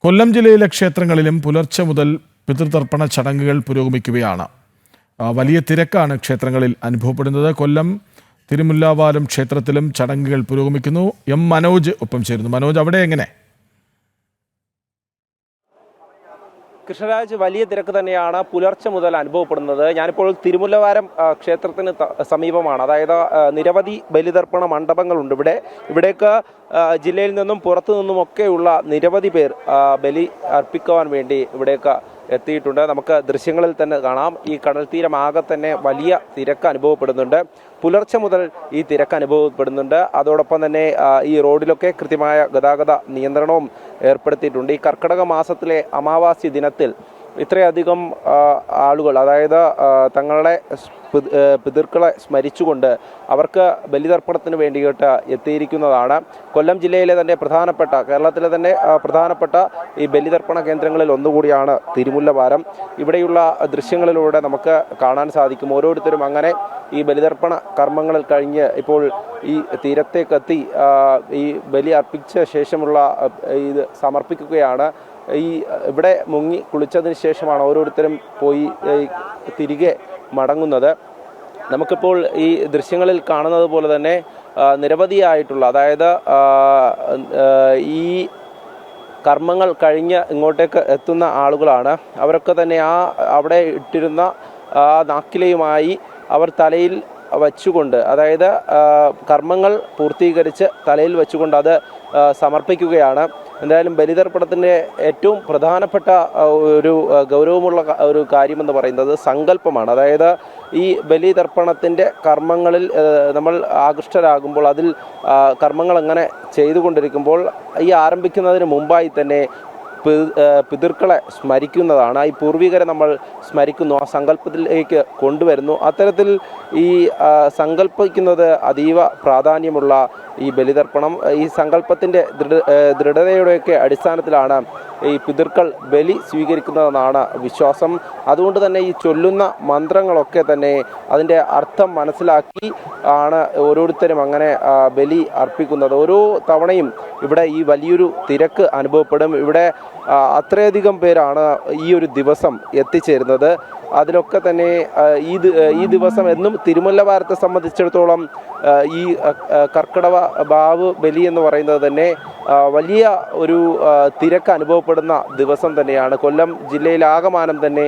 കൊല്ലം ജില്ലയിലെ ക്ഷേത്രങ്ങളിലും പുലർച്ചെ മുതൽ പിതൃതർപ്പണ ചടങ്ങുകൾ പുരോഗമിക്കുകയാണ്. വലിയ തിരക്കാണ് ക്ഷേത്രങ്ങളിൽ അനുഭവപ്പെടുന്നത്. കൊല്ലം തിരുമുല്ലാവാലം ക്ഷേത്രത്തിലും ചടങ്ങുകൾ പുരോഗമിക്കുന്നു. എം മനോജ് ഒപ്പം ചേരുന്നു. മനോജ്, അവിടെ എങ്ങനെ? കൃഷ്ണരാജ്, വലിയ തിരക്ക് തന്നെയാണ് പുലർച്ചെ മുതൽ അനുഭവപ്പെടുന്നത്. ഞാനിപ്പോൾ തിരുമുല്ലവാരം ക്ഷേത്രത്തിന് സമീപമാണ്. അതായത് നിരവധി ബലിതർപ്പണ മണ്ഡപങ്ങളുണ്ട് ഇവിടേക്ക് ജില്ലയിൽ നിന്നും പുറത്തു നിന്നുമൊക്കെയുള്ള നിരവധി പേർ ബലി അർപ്പിക്കുവാൻ വേണ്ടി ഇവിടേക്ക് എത്തിയിട്ടുണ്ട്. നമുക്ക് ദൃശ്യങ്ങളിൽ തന്നെ കാണാം. ഈ കടൽ തീരമാകെ തന്നെ വലിയ തിരക്ക് അനുഭവപ്പെടുന്നുണ്ട്. പുലർച്ചെ മുതൽ ഈ തിരക്ക് അനുഭവപ്പെടുന്നുണ്ട്. അതോടൊപ്പം തന്നെ ഈ റോഡിലൊക്കെ കൃത്യമായ ഗതാഗത നിയന്ത്രണവും ഏർപ്പെടുത്തിയിട്ടുണ്ട്. ഈ കർക്കിടക മാസത്തിലെ അമാവാസി ദിനത്തിൽ ഇത്രയധികം ആളുകൾ, അതായത് തങ്ങളുടെ പിതൃക്കളെ സ്മരിച്ചുകൊണ്ട് അവർക്ക് ബലിതർപ്പണത്തിന് വേണ്ടിയിട്ട് എത്തിയിരിക്കുന്നതാണ്. കൊല്ലം ജില്ലയിലെ തന്നെ കേരളത്തിലെ തന്നെ പ്രധാനപ്പെട്ട ഈ ബലിതർപ്പണ കേന്ദ്രങ്ങളിൽ ഒന്നുകൂടിയാണ് തിരുമുല്ലവാരം. ഇവിടെയുള്ള ദൃശ്യങ്ങളിലൂടെ നമുക്ക് കാണാൻ സാധിക്കും. ഓരോരുത്തരും അങ്ങനെ ഈ ബലിതർപ്പണ കർമ്മങ്ങളിൽ കഴിഞ്ഞ് ഇപ്പോൾ ഈ തീരത്തേക്കെത്തി ഈ ബലി അർപ്പിച്ച ശേഷമുള്ള ഇത് സമർപ്പിക്കുകയാണ്. ഇവിടെ മുങ്ങി കുളിച്ചതിന് ശേഷമാണ് ഓരോരുത്തരും പോയി തിരികെ മടങ്ങുന്നത്. നമുക്കിപ്പോൾ ഈ ദൃശ്യങ്ങളിൽ കാണുന്നത് പോലെ തന്നെ നിരവധിയായിട്ടുള്ള, അതായത് ഈ കർമ്മങ്ങൾ കഴിഞ്ഞ് ഇങ്ങോട്ടേക്ക് എത്തുന്ന ആളുകളാണ്. അവരൊക്കെ തന്നെ അവിടെ ഇട്ടിരുന്ന നാക്കിലയുമായി അവർ തലയിൽ വച്ചുകൊണ്ട്, അതായത് കർമ്മങ്ങൾ പൂർത്തീകരിച്ച് തലയിൽ വെച്ചുകൊണ്ട് അത് സമർപ്പിക്കുകയാണ്. എന്തായാലും ബലിതർപ്പണത്തിൻ്റെ ഏറ്റവും പ്രധാനപ്പെട്ട ഒരു ഗൗരവമുള്ള ഒരു കാര്യമെന്ന് പറയുന്നത് സങ്കല്പമാണ്. അതായത് ഈ ബലിതർപ്പണത്തിൻ്റെ കർമ്മങ്ങളിൽ നമ്മൾ ആകൃഷ്ടരാകുമ്പോൾ, അതിൽ കർമ്മങ്ങൾ അങ്ങനെ ചെയ്തുകൊണ്ടിരിക്കുമ്പോൾ ഈ ആരംഭിക്കുന്നതിന് മുമ്പായി തന്നെ പിതൃക്കളെ സ്മരിക്കുന്നതാണ്. ഈ പൂർവികരെ നമ്മൾ സ്മരിക്കുന്നു, ആ സങ്കല്പത്തിലേക്ക് കൊണ്ടുവരുന്നു. അത്തരത്തിൽ ഈ സങ്കല്പിക്കുന്നത് അതീവ പ്രാധാന്യമുള്ള ഈ ബലിതർപ്പണം, ഈ സങ്കല്പത്തിൻ്റെ ദൃഢതയുടെയൊക്കെ അടിസ്ഥാനത്തിലാണ് ഈ പിതൃക്കൾ ബലി സ്വീകരിക്കുന്നതെന്നാണ് വിശ്വാസം. അതുകൊണ്ട് തന്നെ ഈ ചൊല്ലുന്ന മന്ത്രങ്ങളൊക്കെ തന്നെ അതിൻ്റെ അർത്ഥം മനസ്സിലാക്കി ആണ് ഓരോരുത്തരും അങ്ങനെ ബലി അർപ്പിക്കുന്നത്. ഓരോ തവണയും ഇവിടെ ഈ വലിയൊരു തിരക്ക് അനുഭവപ്പെടും. ഇവിടെ അത്രയധികം പേരാണ് ഈ ഒരു ദിവസം എത്തിച്ചേരുന്നത്. അതിലൊക്കെ തന്നെ ഈ ദിവസം എന്നും തിരുമുല്ലവാരത്തെ സംബന്ധിച്ചിടത്തോളം ഈ കർക്കിടക ബാവ് ബലി എന്ന് പറയുന്നത് തന്നെ വലിയ ഒരു തിരക്ക് അനുഭവപ്പെടുന്ന ദിവസം തന്നെയാണ്. കൊല്ലം ജില്ലയിലാകമാനം തന്നെ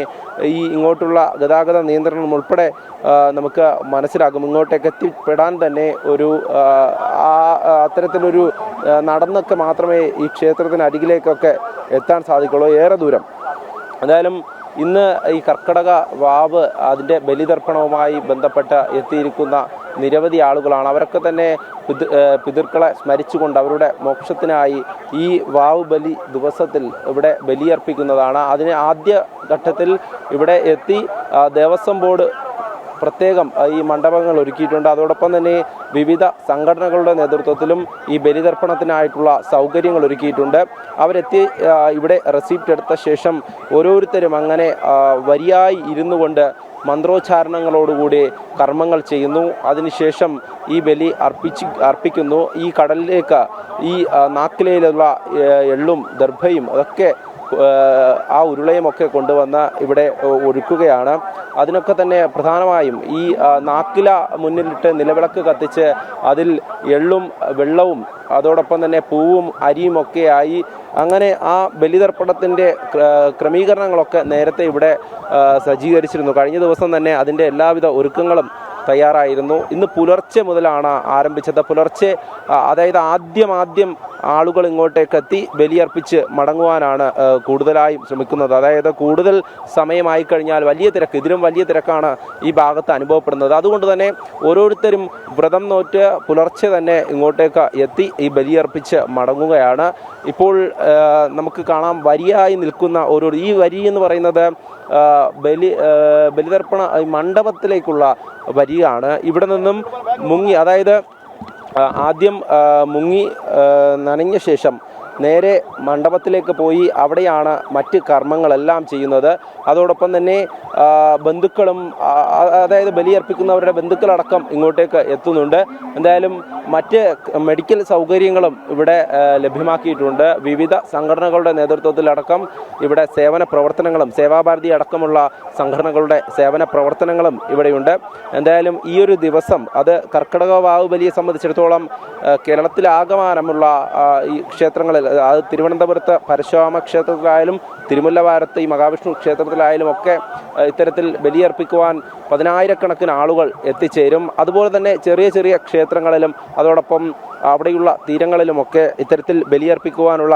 ഈ ഇങ്ങോട്ടുള്ള ഗതാഗത നിയന്ത്രണം ഉൾപ്പെടെ നമുക്ക് മനസ്സിലാകും. ഇങ്ങോട്ടേക്ക് എത്തിപ്പെടാൻ തന്നെ ഒരു അത്തരത്തിലൊരു നടന്നൊക്കെ മാത്രമേ ഈ ക്ഷേത്രത്തിന് അരികിലേക്കൊക്കെ എത്താൻ സാധിക്കുള്ളൂ, ഏറെ ദൂരം. എന്തായാലും ഇന്ന് ഈ കർക്കിടക വാവ് അതിൻ്റെ ബലിതർപ്പണവുമായി ബന്ധപ്പെട്ട് എത്തിയിരിക്കുന്ന നിരവധി ആളുകളാണ്. അവരൊക്കെ തന്നെ പിതൃക്കളെ സ്മരിച്ചുകൊണ്ട് അവരുടെ മോക്ഷത്തിനായി ഈ വാവ് ബലി ദിവസത്തിൽ ഇവിടെ ബലിയർപ്പിക്കുന്നതാണ്. അതിന് ആദ്യ ഘട്ടത്തിൽ ഇവിടെ എത്തി ദേവസ്വം ബോർഡ് പ്രത്യേകം ഈ മണ്ഡപങ്ങൾ ഒരുക്കിയിട്ടുണ്ട്. അതോടൊപ്പം തന്നെ വിവിധ സംഘടനകളുടെ നേതൃത്വത്തിലും ഈ ബലിതർപ്പണത്തിനായിട്ടുള്ള സൗകര്യങ്ങൾ ഒരുക്കിയിട്ടുണ്ട്. അവരെത്തി ഇവിടെ റെസിപ്റ്റ് എടുത്ത ശേഷം ഓരോരുത്തരും അങ്ങനെ വരിയായി ഇരുന്നു കൊണ്ട് മന്ത്രോച്ചാരണങ്ങളോടുകൂടി കർമ്മങ്ങൾ ചെയ്യുന്നു. അതിനുശേഷം ഈ ബലി അർപ്പിക്കുന്നു. ഈ കടലിലേക്ക് ഈ നാക്കിലയിലുള്ള എള്ളും ദർഭയും അതൊക്കെ ആ ഉരുളയുമൊക്കെ കൊണ്ടുവന്ന് ഇവിടെ ഒഴുക്കുകയാണ്. അതിനൊക്കെ തന്നെ പ്രധാനമായും ഈ നാക്കില മുന്നിലിട്ട് നിലവിളക്ക് കത്തിച്ച് അതിൽ എള്ളും വെള്ളവും അതോടൊപ്പം തന്നെ പൂവും അരിയും ഒക്കെയായി അങ്ങനെ ആ ബലിതർപ്പണത്തിൻ്റെ ക്രമീകരണങ്ങളൊക്കെ നേരത്തെ ഇവിടെ സജ്ജീകരിച്ചിരുന്നു. കഴിഞ്ഞ ദിവസം തന്നെ അതിൻ്റെ എല്ലാവിധ ഒരുക്കങ്ങളും തയ്യാറായിരുന്നു. ഇന്ന് പുലർച്ചെ മുതലാണ് ആരംഭിച്ചത്. പുലർച്ചെ, അതായത് ആദ്യം ആളുകൾ ഇങ്ങോട്ടേക്ക് എത്തി ബലിയർപ്പിച്ച് മടങ്ങുവാനാണ് കൂടുതലായും ശ്രമിക്കുന്നത്. അതായത് കൂടുതൽ സമയമായി കഴിഞ്ഞാൽ വലിയ തിരക്ക്, ഇതിലും വലിയ തിരക്കാണ് ഈ ഭാഗത്ത് അനുഭവപ്പെടുന്നത്. അതുകൊണ്ട് തന്നെ ഓരോരുത്തരും വ്രതം നോറ്റ് പുലർച്ചെ തന്നെ ഇങ്ങോട്ടേക്ക് എത്തി ഈ ബലിയർപ്പിച്ച് മടങ്ങുകയാണ്. നമുക്ക് കാണാം വരിയായി നിൽക്കുന്ന ഈ വരി എന്ന് പറയുന്നത് ബലിതർപ്പണ മണ്ഡപത്തിലേക്കുള്ള വരിയാണ്. ഇവിടെ നിന്നും മുങ്ങി, അതായത് ആദ്യം മുങ്ങി നനഞ്ഞ ശേഷം നേരെ മണ്ഡപത്തിലേക്ക് പോയി അവിടെയാണ് മറ്റ് കർമ്മങ്ങളെല്ലാം ചെയ്യുന്നത്. അതോടൊപ്പം തന്നെ ബന്ധുക്കളും അതായത് ബലിയർപ്പിക്കുന്നവരുടെ ബന്ധുക്കളടക്കം ഇങ്ങോട്ടേക്ക് എത്തുന്നുണ്ട്. എന്തായാലും മറ്റ് മെഡിക്കൽ സൗകര്യങ്ങളും ഇവിടെ ലഭ്യമാക്കിയിട്ടുണ്ട്. വിവിധ സംഘടനകളുടെ നേതൃത്വത്തിലടക്കം ഇവിടെ സേവന പ്രവർത്തനങ്ങളും സേവാഭാരതി അടക്കമുള്ള സംഘടനകളുടെ സേവന പ്രവർത്തനങ്ങളും ഇവിടെയുണ്ട്. എന്തായാലും ഈ ഒരു ദിവസം അത് കർക്കിടക വാവ് ബലിയെ സംബന്ധിച്ചിടത്തോളം കേരളത്തിലാകമാനമുള്ള ഈ ക്ഷേത്രങ്ങളിൽ, അത് തിരുവനന്തപുരത്ത് പരശുരാമ ക്ഷേത്രത്തിലായാലും തിരുമുല്ലവാരത്ത് ഈ മഹാവിഷ്ണു ക്ഷേത്രത്തിലായാലും ഒക്കെ ഇത്തരത്തിൽ ബലിയർപ്പിക്കുവാൻ പതിനായിരക്കണക്കിന് ആളുകൾ എത്തിച്ചേരും. അതുപോലെ തന്നെ ചെറിയ ചെറിയ ക്ഷേത്രങ്ങളിലും അതോടൊപ്പം അവിടെയുള്ള തീരങ്ങളിലുമൊക്കെ ഇത്തരത്തിൽ ബലിയർപ്പിക്കുവാനുള്ള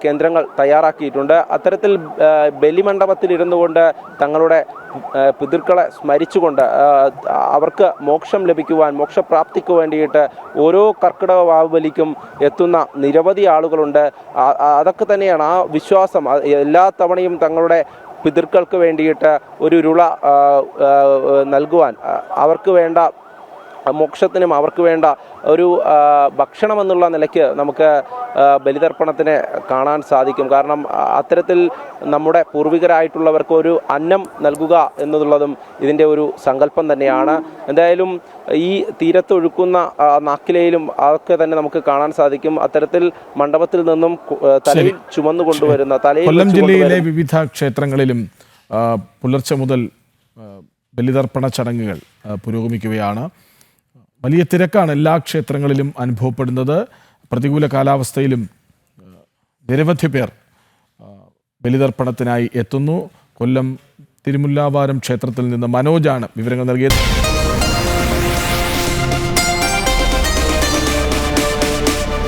കേന്ദ്രങ്ങൾ തയ്യാറാക്കിയിട്ടുണ്ട്. അത്തരത്തിൽ ബലിമണ്ഡപത്തിലിരുന്നു കൊണ്ട് തങ്ങളുടെ പിതൃക്കളെ സ്മരിച്ചുകൊണ്ട് അവർക്ക് മോക്ഷം ലഭിക്കുവാൻ, മോക്ഷപ്രാപ്തിക്ക് വേണ്ടിയിട്ട് ഓരോ കർക്കിടക വാവ് ബലിക്കും എത്തുന്ന നിരവധി ആളുകളുണ്ട്. അതൊക്കെ തന്നെയാണ് ആ വിശ്വാസം. എല്ലാ തവണയും തങ്ങളുടെ പിതൃക്കൾക്ക് വേണ്ടിയിട്ട് ഒരു ഉരുള നൽകുവാൻ, അവർക്ക് വേണ്ട മോക്ഷത്തിനും അവർക്ക് വേണ്ട ഒരു ഭക്ഷണമെന്നുള്ള നിലയ്ക്ക് നമുക്ക് ബലിതർപ്പണത്തിനെ കാണാൻ സാധിക്കും. കാരണം അത്തരത്തിൽ നമ്മുടെ പൂർവികരായിട്ടുള്ളവർക്ക് ഒരു അന്നം നൽകുക എന്നുള്ളതും ഇതിൻ്റെ ഒരു സങ്കല്പം തന്നെയാണ്. എന്തായാലും ഈ തീരത്തൊഴുക്കുന്ന നാക്കിലയിലും അതൊക്കെ തന്നെ നമുക്ക് കാണാൻ സാധിക്കും. അത്തരത്തിൽ മണ്ഡപത്തിൽ നിന്നും തലയിൽ ചുമന്നു കൊണ്ടുവരുന്ന കൊല്ലം ജില്ലയിലെ വിവിധ ക്ഷേത്രങ്ങളിലും പുലർച്ചെ മുതൽ ബലിതർപ്പണ ചടങ്ങുകൾ പുരോഗമിക്കുകയാണ്. വലിയ തിരക്കാണ് എല്ലാ ക്ഷേത്രങ്ങളിലും അനുഭവപ്പെടുന്നത്. പ്രതികൂല കാലാവസ്ഥയിലും നിരവധി പേർ ബലിതർപ്പണത്തിനായി എത്തുന്നു. കൊല്ലം തിരുമുല്ലാവാരം ക്ഷേത്രത്തിൽ നിന്ന് മനോജാണ് വിവരങ്ങൾ നൽകിയത്.